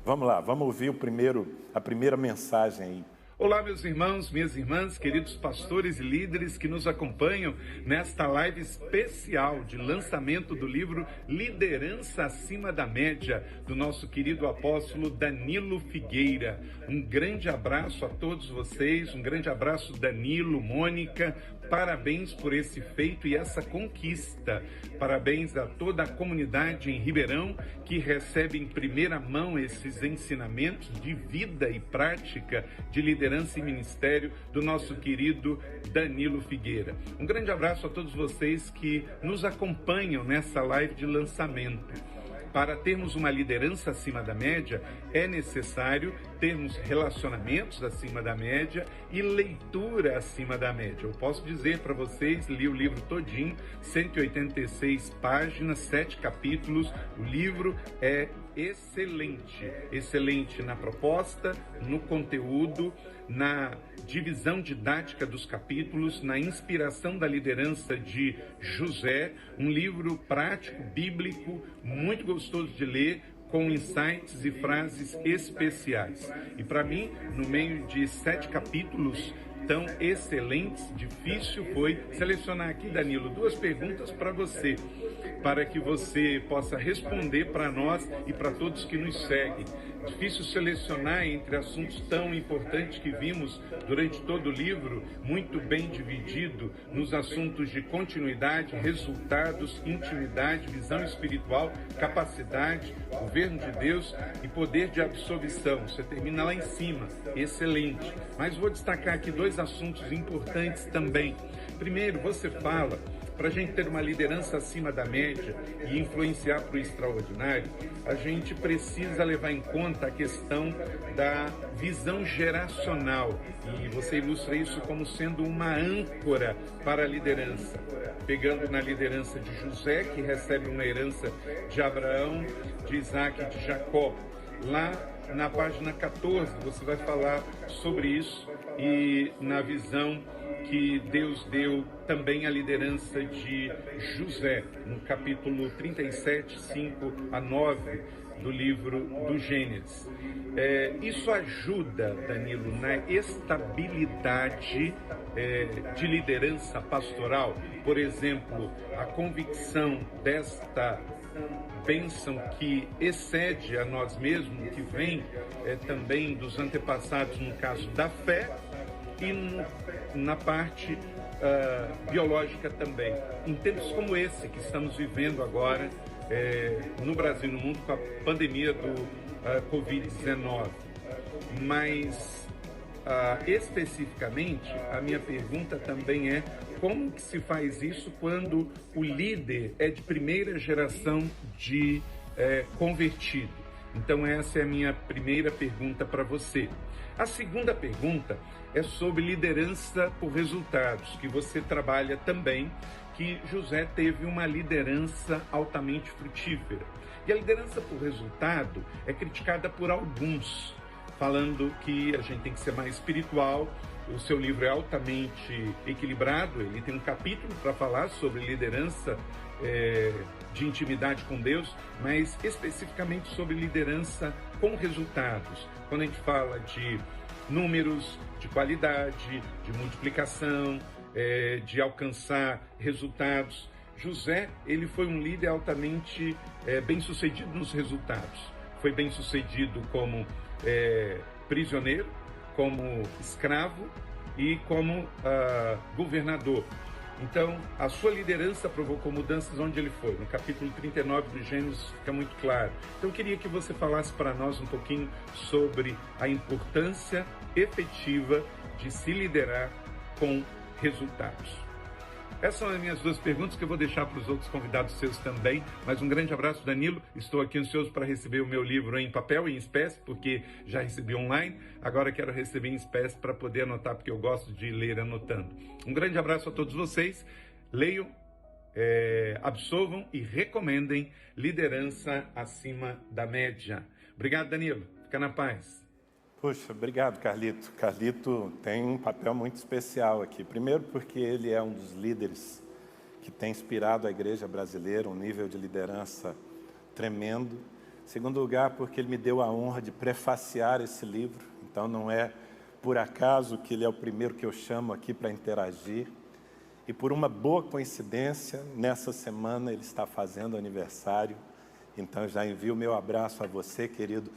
Vamos lá, vamos ouvir a primeira mensagem aí. Olá, meus irmãos, minhas irmãs, queridos pastores e líderes que nos acompanham nesta live especial de lançamento do livro Liderança Acima da Média, do nosso querido apóstolo Danilo Figueira. Um grande abraço a todos vocês, um grande abraço Danilo, Mônica, parabéns por esse feito e essa conquista. Parabéns a toda a comunidade em Ribeirão que recebe em primeira mão esses ensinamentos de vida e prática de liderança e ministério do nosso querido Danilo Figueira. Um grande abraço a todos vocês que nos acompanham nessa live de lançamento. Para termos uma liderança acima da média, é necessário termos relacionamentos acima da média e leitura acima da média. Eu posso dizer para vocês, li o livro todinho, 186 páginas, 7 capítulos. O livro é excelente na proposta, no conteúdo, na divisão didática dos capítulos, na inspiração da liderança de José, um livro prático, bíblico, muito gostoso de ler, com insights e frases especiais. E para mim, no meio de 7 capítulos tão excelentes, difícil foi selecionar aqui, Danilo, 2 perguntas para você, para que você possa responder para nós e para todos que nos seguem. Difícil selecionar entre assuntos tão importantes que vimos durante todo o livro, muito bem dividido nos assuntos de continuidade, resultados, intimidade, visão espiritual, capacidade, governo de Deus e poder de absorção. Você termina lá em cima, excelente. Mas vou destacar aqui 2 assuntos importantes também. Primeiro, você fala, para a gente ter uma liderança acima da média e influenciar para o extraordinário, a gente precisa levar em conta a questão da visão geracional. E você ilustra isso como sendo uma âncora para a liderança. Pegando na liderança de José, que recebe uma herança de Abraão, de Isaac e de Jacó. Lá na página 14 você vai falar sobre isso e na visão que Deus deu também a liderança de José, no capítulo 37, 5 a 9 do livro do Gênesis. Isso ajuda, Danilo, na estabilidade de liderança pastoral. Por exemplo, a convicção desta bênção que excede a nós mesmos, que vem também dos antepassados, no caso da fé, e na parte biológica também. Em tempos como esse que estamos vivendo agora, no Brasil e no mundo, com a pandemia do Covid-19. Mas, especificamente, a minha pergunta também é: como que se faz isso quando o líder é de primeira geração de convertido? Então essa é a minha primeira pergunta para você. A segunda pergunta é sobre liderança por resultados, que você trabalha também, que José teve uma liderança altamente frutífera. E a liderança por resultado é criticada por alguns, falando que a gente tem que ser mais espiritual. O seu livro é altamente equilibrado, ele tem um capítulo para falar sobre liderança de intimidade com Deus, mas especificamente sobre liderança com resultados. Quando a gente fala de números, de qualidade, de multiplicação, de alcançar resultados. José, ele foi um líder altamente bem-sucedido nos resultados. Foi bem-sucedido como prisioneiro, como escravo e como governador. Então, a sua liderança provocou mudanças onde ele foi. No capítulo 39 do Gênesis fica muito claro. Então, eu queria que você falasse para nós um pouquinho sobre a importância efetiva de se liderar com resultados. Essas são as minhas 2 perguntas que eu vou deixar para os outros convidados seus também. Mas um grande abraço, Danilo. Estou aqui ansioso para receber o meu livro em papel e em espécie, porque já recebi online. Agora quero receber em espécie para poder anotar, porque eu gosto de ler anotando. Um grande abraço a todos vocês. Leiam, absorvam e recomendem liderança acima da média. Obrigado, Danilo. Fica na paz. Puxa, obrigado, Carlito. Carlito tem um papel muito especial aqui. Primeiro porque ele é um dos líderes que tem inspirado a igreja brasileira, um nível de liderança tremendo. Segundo lugar, porque ele me deu a honra de prefaciar esse livro. Então não é por acaso que ele é o primeiro que eu chamo aqui para interagir. E por uma boa coincidência, nessa semana ele está fazendo aniversário. Então já envio o meu abraço a você, querido.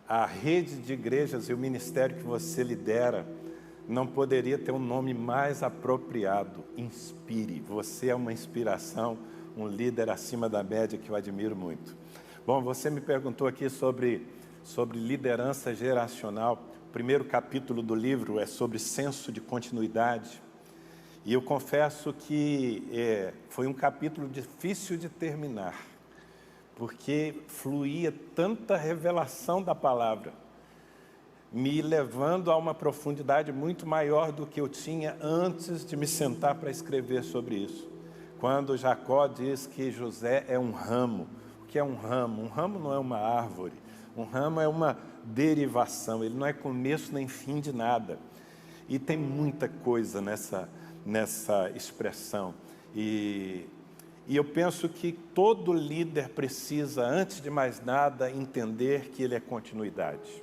A rede de igrejas e o ministério que você lidera não poderia ter um nome mais apropriado. Inspire. Você é uma inspiração, um líder acima da média que eu admiro muito. Bom, você me perguntou aqui sobre liderança geracional. O primeiro capítulo do livro é sobre senso de continuidade. E eu confesso que foi um capítulo difícil de terminar, porque fluía tanta revelação da palavra, me levando a uma profundidade muito maior do que eu tinha antes de me sentar para escrever sobre isso. Quando Jacó diz que José é um ramo. O que é um ramo? Um ramo não é uma árvore. Um ramo é uma derivação, ele não é começo nem fim de nada. E tem muita coisa nessa expressão. E eu penso que todo líder precisa, antes de mais nada, entender que ele é continuidade.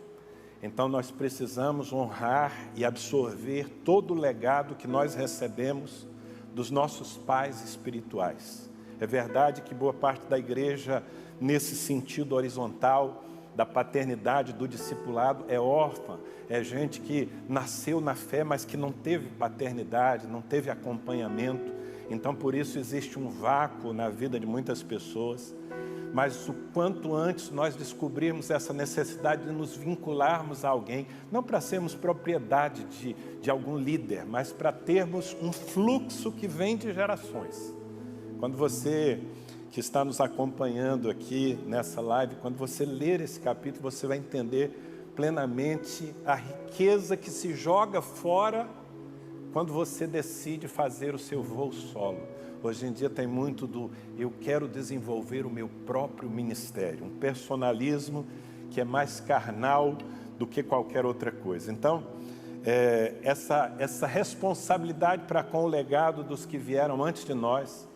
Então nós precisamos honrar e absorver todo o legado que nós recebemos dos nossos pais espirituais. É verdade que boa parte da igreja, nesse sentido horizontal, da paternidade, do discipulado, é órfã, é gente que nasceu na fé, mas que não teve paternidade, não teve acompanhamento. Então, por isso, existe um vácuo na vida de muitas pessoas. Mas o quanto antes nós descobrirmos essa necessidade de nos vincularmos a alguém, não para sermos propriedade de algum líder, mas para termos um fluxo que vem de gerações. Quando você que está nos acompanhando aqui nessa live, quando você ler esse capítulo, você vai entender plenamente a riqueza que se joga fora quando você decide fazer o seu voo solo. Hoje em dia tem muito do eu quero desenvolver o meu próprio ministério, um personalismo que é mais carnal do que qualquer outra coisa. Então, essa responsabilidade para com o legado dos que vieram antes de nós,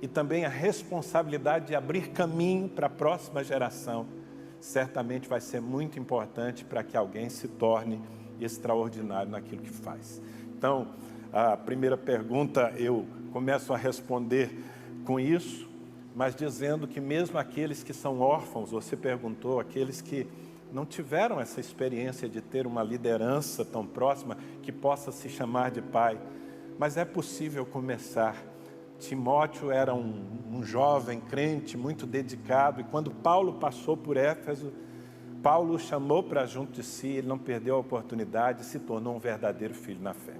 e também a responsabilidade de abrir caminho para a próxima geração, certamente vai ser muito importante para que alguém se torne extraordinário naquilo que faz. Então, a primeira pergunta eu começo a responder com isso, mas dizendo que mesmo aqueles que são órfãos, você perguntou, aqueles que não tiveram essa experiência de ter uma liderança tão próxima que possa se chamar de pai, mas é possível começar. Timóteo era um jovem crente muito dedicado, e quando Paulo passou por Éfeso, Paulo o chamou para junto de si, ele não perdeu a oportunidade e se tornou um verdadeiro filho na fé.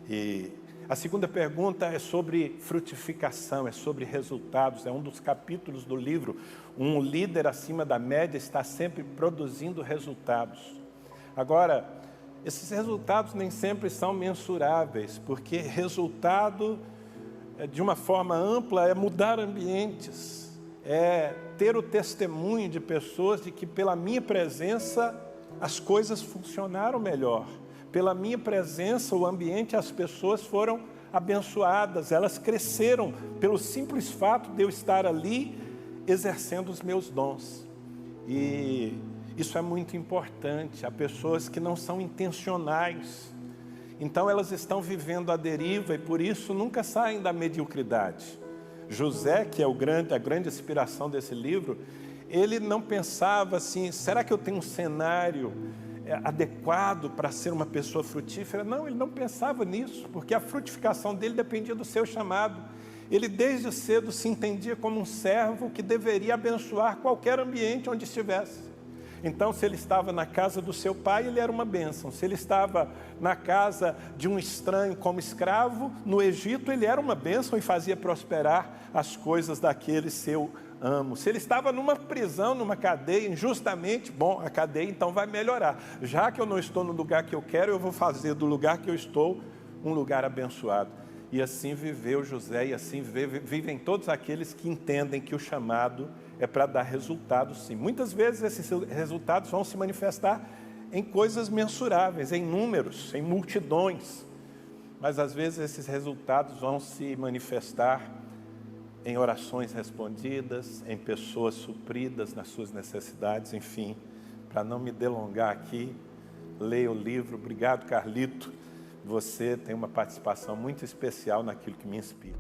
E a segunda pergunta é sobre frutificação, é sobre resultados, é um dos capítulos do livro. Um líder acima da média está sempre produzindo resultados. Agora, esses resultados nem sempre são mensuráveis, porque resultado, de uma forma ampla, é mudar ambientes, é ter o testemunho de pessoas de que pela minha presença as coisas funcionaram melhor. Pela minha presença, o ambiente, as pessoas foram abençoadas, elas cresceram pelo simples fato de eu estar ali exercendo os meus dons. E isso é muito importante. Há pessoas que não são intencionais, então elas estão vivendo a deriva e por isso nunca saem da mediocridade. José, que é a grande inspiração desse livro, ele não pensava assim, será que eu tenho um cenário adequado para ser uma pessoa frutífera? Não, ele não pensava nisso, porque a frutificação dele dependia do seu chamado. Ele desde cedo se entendia como um servo que deveria abençoar qualquer ambiente onde estivesse. Então, se ele estava na casa do seu pai, ele era uma bênção. Se ele estava na casa de um estranho como escravo, no Egito, ele era uma bênção e fazia prosperar as coisas daquele seu amo. Se ele estava numa prisão, numa cadeia, injustamente, bom, a cadeia então vai melhorar. Já que eu não estou no lugar que eu quero, eu vou fazer do lugar que eu estou um lugar abençoado. E assim viveu José, e assim vivem todos aqueles que entendem que o chamado é para dar resultados, sim. Muitas vezes esses resultados vão se manifestar em coisas mensuráveis, em números, em multidões. Mas às vezes esses resultados vão se manifestar em orações respondidas, em pessoas supridas nas suas necessidades, enfim. Para não me delongar aqui, leia o livro. Obrigado, Carlito. Você tem uma participação muito especial naquilo que me inspira.